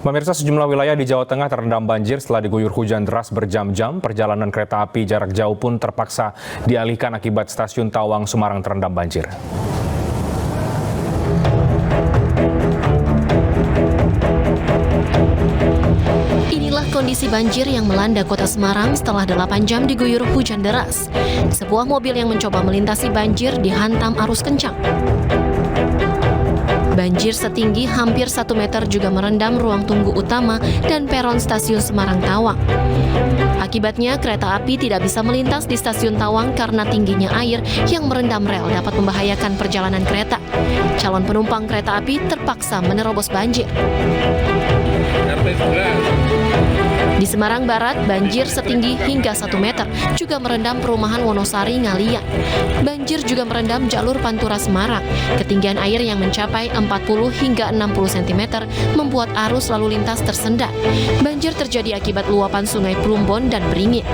Pemirsa, sejumlah wilayah di Jawa Tengah terendam banjir setelah diguyur hujan deras berjam-jam. Perjalanan kereta api jarak jauh pun terpaksa dialihkan akibat stasiun Tawang, Semarang terendam banjir. Inilah kondisi banjir yang melanda kota Semarang setelah 8 jam diguyur hujan deras. Sebuah mobil yang mencoba melintasi banjir dihantam arus kencang. Banjir setinggi hampir 1 meter juga merendam ruang tunggu utama dan peron stasiun Semarang Tawang. Akibatnya, kereta api tidak bisa melintas di stasiun Tawang karena tingginya air yang merendam rel dapat membahayakan perjalanan kereta. Calon penumpang kereta api terpaksa menerobos banjir. Di Semarang Barat, banjir setinggi hingga 1 meter juga merendam perumahan Wonosari Ngalian. Banjir juga merendam jalur Pantura Semarang. Ketinggian air yang mencapai 40 hingga 60 cm membuat arus lalu lintas tersendat. Banjir terjadi akibat luapan sungai Plumbon dan Beringin.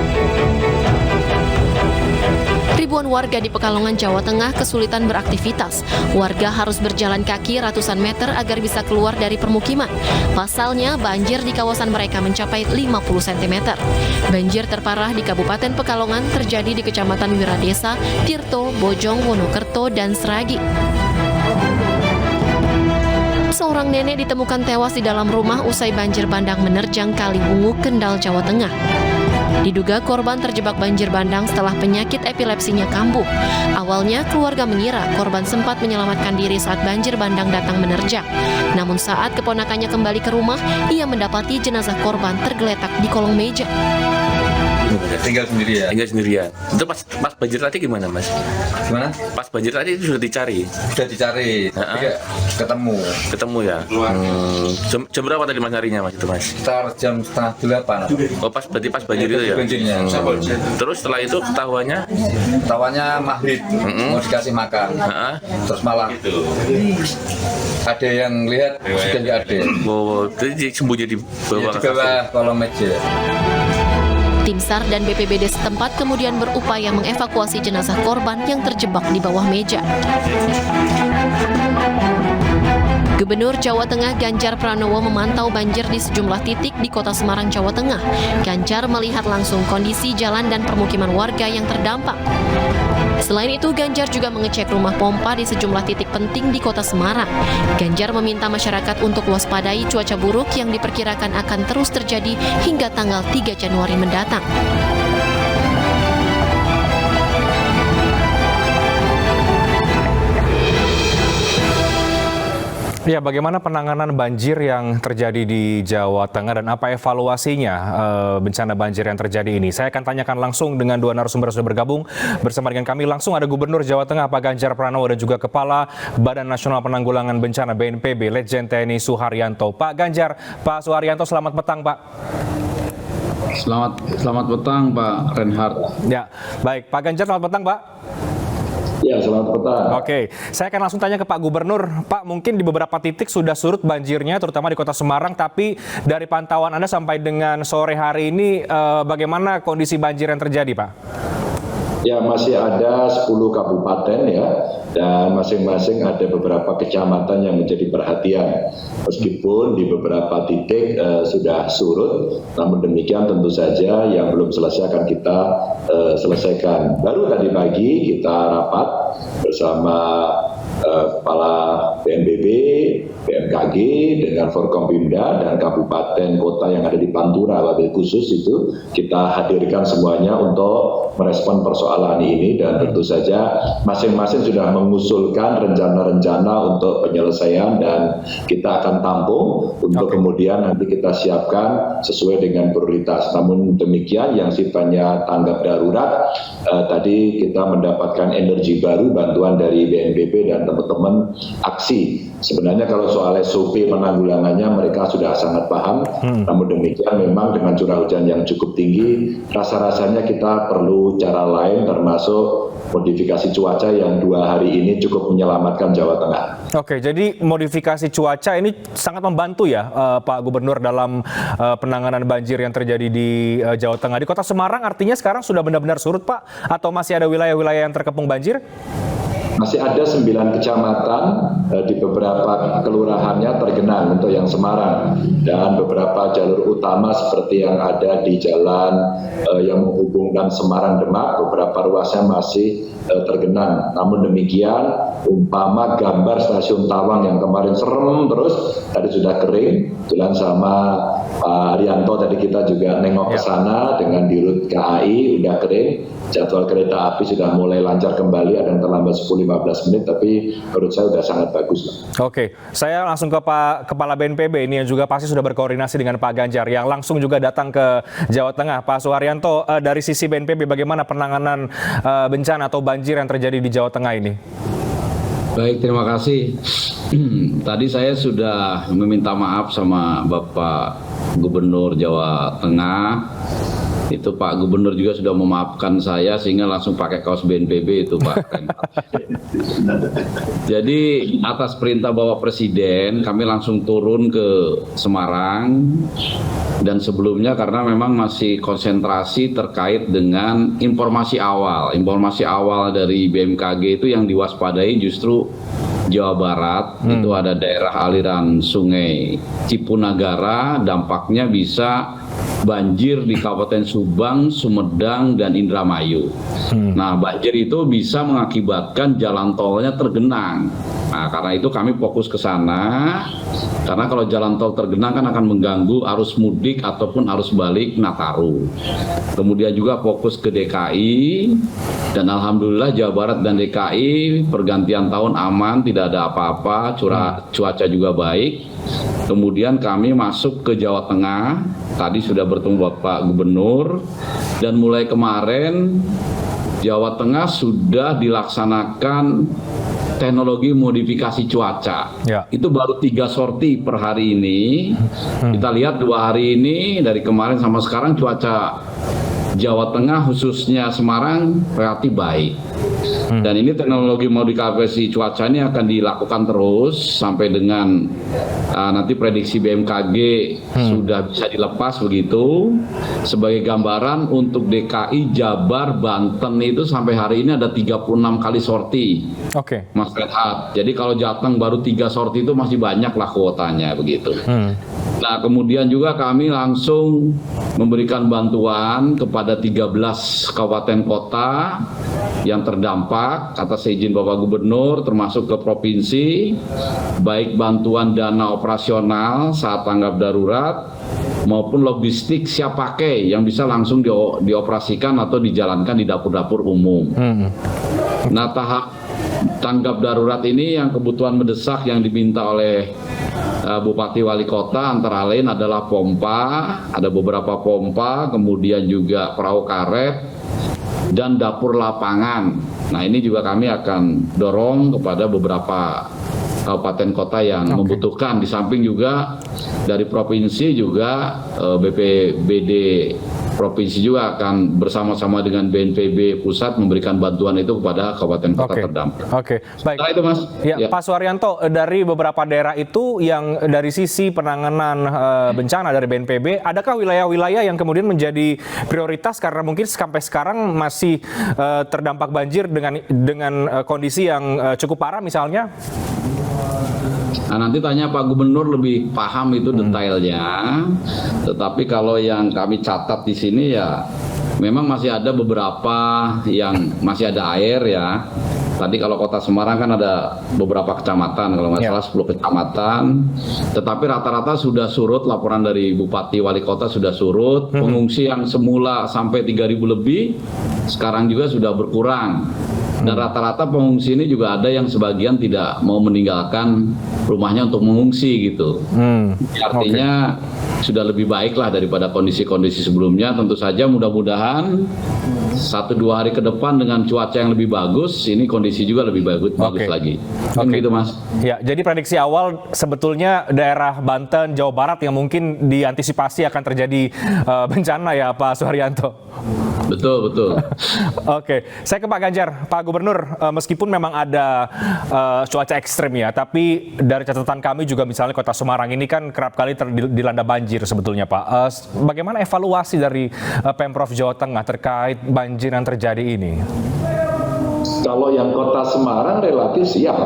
Ribuan warga di Pekalongan, Jawa Tengah kesulitan beraktivitas. Warga harus berjalan kaki ratusan meter agar bisa keluar dari permukiman. Pasalnya, banjir di kawasan mereka mencapai 50 cm. Banjir terparah di Kabupaten Pekalongan terjadi di Kecamatan Wiradesa, Tirto, Bojong, Wonokerto, dan Sragi. Seorang nenek ditemukan tewas di dalam rumah usai banjir bandang menerjang Kaliwungu, Kendal, Jawa Tengah. Diduga korban terjebak banjir bandang setelah penyakit epilepsinya kambuh. Awalnya keluarga mengira korban sempat menyelamatkan diri saat banjir bandang datang menerjang. Namun saat keponakannya kembali ke rumah, ia mendapati jenazah korban tergeletak di kolong meja. Tinggal sendirian. Tinggal sendirian. Itu pas banjir tadi gimana, Mas? Gimana? Pas banjir tadi itu sudah dicari. Sudah dicari, tapi ketemu. Ketemu ya. Jam berapa tadi Mas nyarinya, Mas itu, Mas? Sekitar jam 7:30. Oh, berarti pas banjir itu ya. Banjirnya. Terus setelah itu ketahuannya Tawannya maghrib, mau dikasih makan. Terus malah ada yang lihat sudah nggak ada. oh, jadi sembunyi di bawah Di bawah kolong meja. Tim SAR dan BPBD setempat kemudian berupaya mengevakuasi jenazah korban yang terjebak di bawah meja. Gubernur Jawa Tengah Ganjar Pranowo memantau banjir di sejumlah titik di kota Semarang, Jawa Tengah. Ganjar melihat langsung kondisi jalan dan permukiman warga yang terdampak. Selain itu, Ganjar juga mengecek rumah pompa di sejumlah titik penting di kota Semarang. Ganjar meminta masyarakat untuk waspadai cuaca buruk yang diperkirakan akan terus terjadi hingga tanggal 3 Januari mendatang. Ya, bagaimana penanganan banjir yang terjadi di Jawa Tengah dan apa evaluasinya bencana banjir yang terjadi ini? Saya akan tanyakan langsung dengan dua narasumber yang sudah bergabung bersama dengan kami. Langsung ada Gubernur Jawa Tengah Pak Ganjar Pranowo dan juga Kepala Badan Nasional Penanggulangan Bencana BNPB Letjen TNI Suharyanto. Pak Ganjar, Pak Suharyanto, selamat petang, Pak. Selamat petang, Pak Reinhardt. Ya, baik. Pak Ganjar, selamat petang, Pak. Ya, selamat petang. Oke, saya akan langsung tanya ke Pak Gubernur. Pak, mungkin di beberapa titik sudah surut banjirnya, terutama di kota Semarang, tapi dari pantauan Anda sampai dengan sore hari ini, bagaimana kondisi banjir yang terjadi, Pak? Ya, masih ada 10 kabupaten ya, dan masing-masing ada beberapa kecamatan yang menjadi perhatian. Meskipun di beberapa titik sudah surut, namun demikian tentu saja yang belum selesai akan kita selesaikan. Baru tadi pagi kita rapat bersama Kepala BNPB, BMKG dengan Forkompimda dan kabupaten kota yang ada di Pantura, wabil khusus itu kita hadirkan semuanya untuk merespon persoalan ini, dan tentu saja masing-masing sudah mengusulkan rencana-rencana untuk penyelesaian dan kita akan tampung untuk kemudian nanti kita siapkan sesuai dengan prioritas. Namun demikian yang sifatnya tanggap darurat, tadi kita mendapatkan energi baru, bantuan dari BNPB dan teman-teman aksi. Sebenarnya kalau soal SOP penanggulangannya mereka sudah sangat paham, namun demikian memang dengan curah hujan yang cukup tinggi, rasa-rasanya kita perlu cara lain termasuk modifikasi cuaca yang 2 hari ini cukup menyelamatkan Jawa Tengah. Oke, jadi modifikasi cuaca ini sangat membantu ya Pak Gubernur dalam penanganan banjir yang terjadi di Jawa Tengah. Di kota Semarang artinya sekarang sudah benar-benar surut, Pak? Atau masih ada wilayah-wilayah yang terkepung banjir? Masih ada 9 kecamatan di beberapa kelurahannya tergenang untuk yang Semarang, dan beberapa jalur utama seperti yang ada di jalan yang menghubungkan Semarang Demak, beberapa ruasnya masih tergenang. Namun demikian, umpama gambar stasiun Tawang yang kemarin serem terus tadi sudah kering. Kebetulan sama Pak Haryanto tadi kita juga nengok ke sana dengan Dirut KAI, udah kering. Jadwal kereta api sudah mulai lancar kembali, ada yang terlambat 10-15 menit, tapi menurut saya sudah sangat bagus. Oke, saya langsung ke Pak Kepala BNPB ini yang juga pasti sudah berkoordinasi dengan Pak Ganjar, yang langsung juga datang ke Jawa Tengah. Pak Suharyanto, dari sisi BNPB bagaimana penanganan bencana atau banjir yang terjadi di Jawa Tengah ini? Baik, terima kasih. Tadi saya sudah meminta maaf sama Bapak Gubernur Jawa Tengah. Itu Pak Gubernur juga sudah memaafkan saya sehingga langsung pakai kaos BNPB itu Pak. Jadi atas perintah Bapak Presiden kami langsung turun ke Semarang, dan sebelumnya karena memang masih konsentrasi terkait dengan informasi awal. Informasi awal dari BMKG itu yang diwaspadai justru Jawa Barat, itu ada daerah aliran sungai Cipunagara, dampaknya bisa banjir di Kabupaten Subang, Sumedang, dan Indramayu. Nah, banjir itu bisa mengakibatkan jalan tolnya tergenang. Nah, karena itu kami fokus ke sana, karena kalau jalan tol tergenang kan akan mengganggu arus mudik ataupun arus balik Nataru. Kemudian juga fokus ke DKI, dan Alhamdulillah Jawa Barat dan DKI pergantian tahun aman, tidak ada apa-apa, cuaca juga baik. Kemudian kami masuk ke Jawa Tengah, tadi sudah bertemu Bapak Gubernur, dan mulai kemarin Jawa Tengah sudah dilaksanakan teknologi modifikasi cuaca. Itu baru 3 sorti per hari ini. Kita lihat 2 hari ini, dari kemarin sama sekarang cuaca Jawa Tengah khususnya Semarang relatif baik. Dan ini teknologi modifikasi cuaca ini akan dilakukan terus sampai dengan nanti prediksi BMKG sudah bisa dilepas begitu. Sebagai gambaran untuk DKI, Jabar, Banten itu sampai hari ini ada 36 kali sorti. Mas Renhat. Jadi kalau Jateng baru 3 sorti itu masih banyak lah kuotanya begitu. Nah, kemudian juga kami langsung memberikan bantuan kepada 13 kabupaten kota yang terdampak atas izin Bapak Gubernur, termasuk ke provinsi, baik bantuan dana operasional saat tanggap darurat maupun logistik siap pakai yang bisa langsung dioperasikan atau dijalankan di dapur-dapur umum. Nah, tahap tanggap darurat ini yang kebutuhan mendesak yang diminta oleh Bupati Wali Kota antara lain adalah pompa, ada beberapa pompa, kemudian juga perahu karet, dan dapur lapangan. Nah, ini juga kami akan dorong kepada beberapa kabupaten kota yang membutuhkan. Di samping juga dari provinsi juga BPBD provinsi juga akan bersama-sama dengan BNPB pusat memberikan bantuan itu kepada kabupaten kota terdampak. Baik. Nah, itu Mas. Ya. Pak Suharyanto, dari beberapa daerah itu yang dari sisi penanganan bencana dari BNPB, adakah wilayah-wilayah yang kemudian menjadi prioritas karena mungkin sampai sekarang masih terdampak banjir dengan kondisi yang cukup parah misalnya? Nah, nanti tanya Pak Gubernur lebih paham itu detailnya. Tetapi kalau yang kami catat di sini ya memang masih ada beberapa yang masih ada air ya. Tadi kalau Kota Semarang kan ada beberapa kecamatan, kalau nggak salah 10 kecamatan. Tetapi rata-rata sudah surut, laporan dari Bupati Wali Kota sudah surut. Pengungsi yang semula sampai 3.000 lebih, sekarang juga sudah berkurang. Dan rata-rata pengungsi ini juga ada yang sebagian tidak mau meninggalkan rumahnya untuk mengungsi gitu. Artinya sudah lebih baik lah daripada kondisi-kondisi sebelumnya. Tentu saja mudah-mudahan 1-2 hari ke depan dengan cuaca yang lebih bagus, ini kondisi juga lebih bagus lagi. Gitu Mas. Ya, jadi prediksi awal sebetulnya daerah Banten, Jawa Barat yang mungkin diantisipasi akan terjadi bencana ya Pak Suharyanto. Betul. Oke, saya ke Pak Ganjar. Pak Gubernur, meskipun memang ada cuaca ekstrim ya, tapi dari catatan kami juga misalnya Kota Semarang ini kan kerap kali dilanda banjir sebetulnya Pak. Bagaimana evaluasi dari Pemprov Jawa Tengah terkait banjir yang terjadi ini? Kalau yang Kota Semarang relatif siap.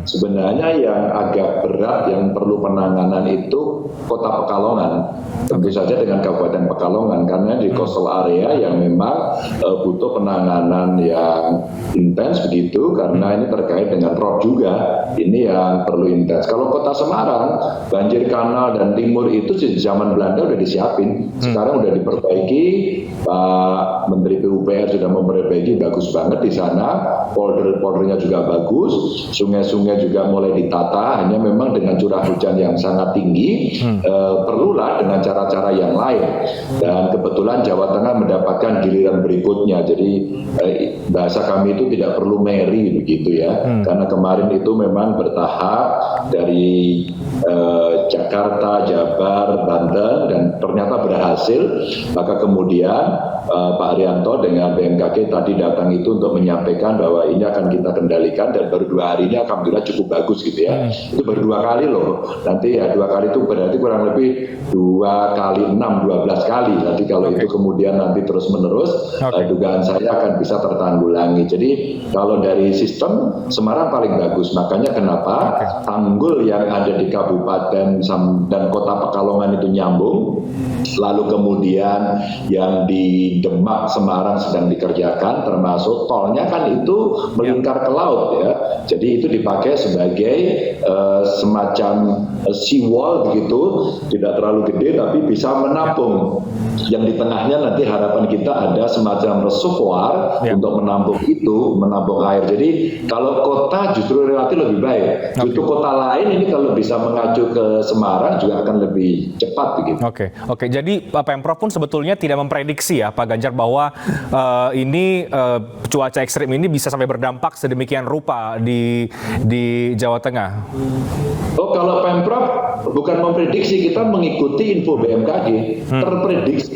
Sebenarnya yang agak berat yang perlu penanganan itu Kota Pekalongan. Tentu saja dengan Kabupaten Pekalongan karena di coastal area yang memang butuh penanganan yang intens begitu karena ini terkait dengan rob juga. Ini yang perlu intens. Kalau Kota Semarang, banjir kanal dan timur itu sejak zaman Belanda udah disiapin. Sekarang udah diperbaiki. Pak Menteri PUPR sudah memperbaiki, bagus banget di sana. Poldernya juga bagus. Sungai-sungai juga mulai ditata. Hanya memang dengan curah hujan yang sangat tinggi, perlulah dengan cara-cara yang lain. Dan kebetulan Jawa Tengah mendapatkan giliran berikutnya. Jadi bahasa kami itu tidak perlu meri begitu ya. Karena kemarin itu memang bertahap dari Jakarta, Jabar, Banten dan ternyata berhasil. Maka kemudian Pak Haryanto dengan BMKG tadi datang itu untuk menyampaikan bahwa ini akan kita kendalikan dan baru 2 hari ini alhamdulillah cukup bagus gitu ya. Itu baru 2 kali loh. Nanti ya 2 kali itu berarti kurang lebih 2 kali 6, 12 kali. Nanti kalau itu kemudian nanti terus menerus, dugaan saya akan bisa tertanggulangi. Jadi kalau dari sistem Semarang paling bagus. Makanya kenapa tanggul yang ada di Kabupaten dan Kota Pekalongan itu nyambung. Lalu kemudian yang di Demak Semarang sedang dikerjakan, termasuk tolnya kan itu melingkar ke laut ya. Jadi itu dipakai sebagai semacam seawall begitu, tidak terlalu gede tapi bisa menampung. Yang di tengahnya nanti harapan kita ada semacam reservoir untuk menampung air. Jadi kalau kota justru relatif lebih baik. Justru kota lain ini kalau bisa mengacu ke Semarang juga akan lebih cepat begitu. Oke. Jadi Pemprov pun sebetulnya tidak memprediksi ya Pak Ganjar bahwa ini cuaca ekstrim ini bisa sampai berdampak sedemikian rupa di Jawa Tengah. Oh, kalau Pemprov bukan memprediksi, kita mengikuti info BMKG, terprediksi.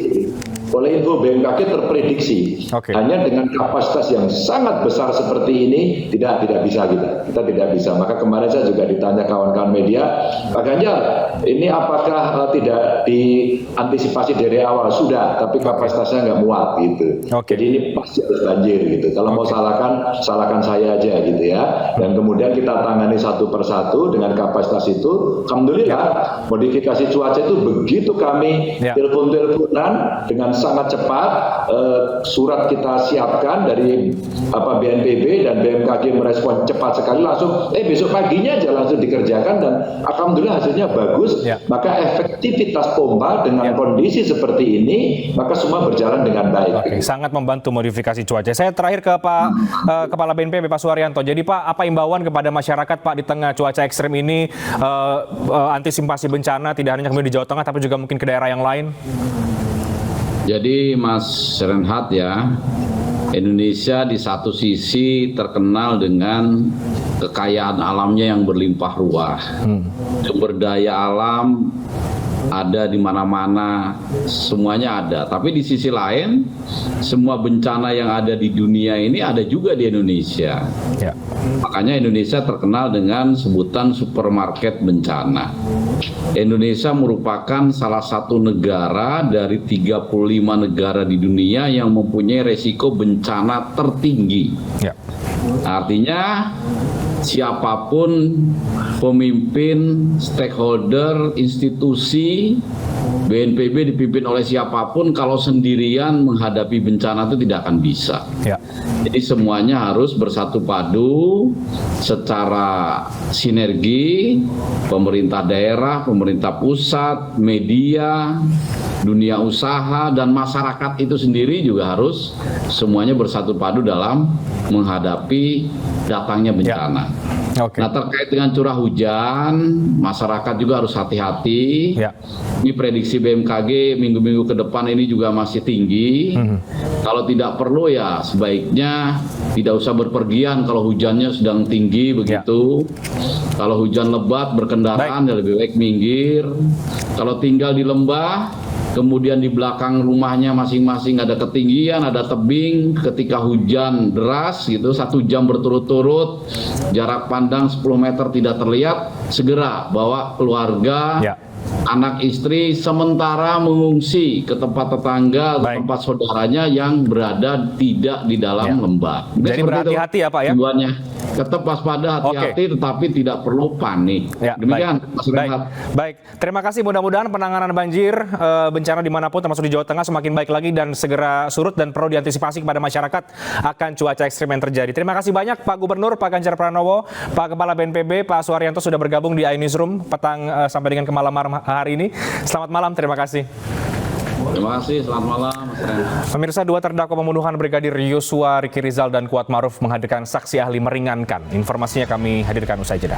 Oleh info BMKG terprediksi. Hanya dengan kapasitas yang sangat besar seperti ini tidak bisa kita tidak bisa. Maka kemarin saya juga ditanya kawan-kawan media, Pak Ganjar, ini apakah tidak diantisipasi dari awal? Sudah, tapi kapasitasnya nggak muat gitu. Jadi ini pasti harus banjir gitu. Kalau mau salahkan saya aja gitu ya. Dan kemudian kita tangani satu persatu dengan kapasitas itu. Alhamdulillah modifikasi cuaca itu begitu kami telepon-teleponan dengan sangat cepat, surat kita siapkan dari BNPB dan BMKG merespon cepat sekali, langsung besok paginya aja langsung dikerjakan dan alhamdulillah hasilnya bagus. Maka efektivitas pompa dengan kondisi seperti ini maka semua berjalan dengan baik. Sangat membantu modifikasi cuaca. Saya terakhir ke Pak Kepala BNPB Pak Suharyanto. Jadi Pak, apa imbauan kepada masyarakat Pak di tengah cuaca ekstrem ini, antisipasi bencana tidak hanya kemudian di Jawa Tengah tapi juga mungkin ke daerah yang lain? Jadi Mas Renhat ya, Indonesia di satu sisi terkenal dengan kekayaan alamnya yang berlimpah ruah. Sumber daya alam ada di mana-mana, semuanya ada. Tapi di sisi lain, semua bencana yang ada di dunia ini ada juga di Indonesia. Makanya Indonesia terkenal dengan sebutan supermarket bencana. Indonesia merupakan salah satu negara dari 35 negara di dunia yang mempunyai resiko bencana tertinggi. Artinya siapapun pemimpin, stakeholder, institusi, BNPB dipimpin oleh siapapun, kalau sendirian menghadapi bencana itu tidak akan bisa. Jadi semuanya harus bersatu padu secara sinergi, pemerintah daerah, pemerintah pusat, media, dunia usaha, dan masyarakat itu sendiri juga harus semuanya bersatu padu dalam menghadapi datangnya bencana. Nah, terkait dengan curah hujan, masyarakat juga harus hati-hati. Ini prediksi BMKG minggu-minggu ke depan ini juga masih tinggi. Kalau tidak perlu ya sebaiknya tidak usah berpergian kalau hujannya sedang tinggi begitu. Kalau hujan lebat berkendaraan ya lebih baik minggir. Kalau tinggal di lembah, kemudian di belakang rumahnya masing-masing ada ketinggian, ada tebing, ketika hujan deras gitu 1 jam berturut-turut, jarak pandang 10 meter tidak terlihat, segera bawa keluarga anak istri sementara mengungsi ke tempat tetangga atau Baik. tempat saudaranya yang berada tidak di dalam lembah. Jadi Seperti berhati-hati itu ya, Pak, ya? tujuannya. Tetap waspada, hati-hati, tetapi tidak perlu panik. Ya, Demikian, Mas baik. Renhat. Baik, terima kasih. Mudah-mudahan penanganan banjir bencana dimanapun, termasuk di Jawa Tengah, semakin baik lagi dan segera surut dan perlu diantisipasi kepada masyarakat akan cuaca ekstrim yang terjadi. Terima kasih banyak Pak Gubernur, Pak Ganjar Pranowo, Pak Kepala BNPB, Pak Suharyanto sudah bergabung di iNewsroom petang sampai dengan kemalaman hari ini. Selamat malam, terima kasih. Terima kasih, selamat malam Mas Renhat. Pemirsa, 2 terdakwa pembunuhan Brigadir Yosua, Ricky Rizal dan Kuat Maruf menghadirkan saksi ahli meringankan. Informasinya kami hadirkan usai jeda.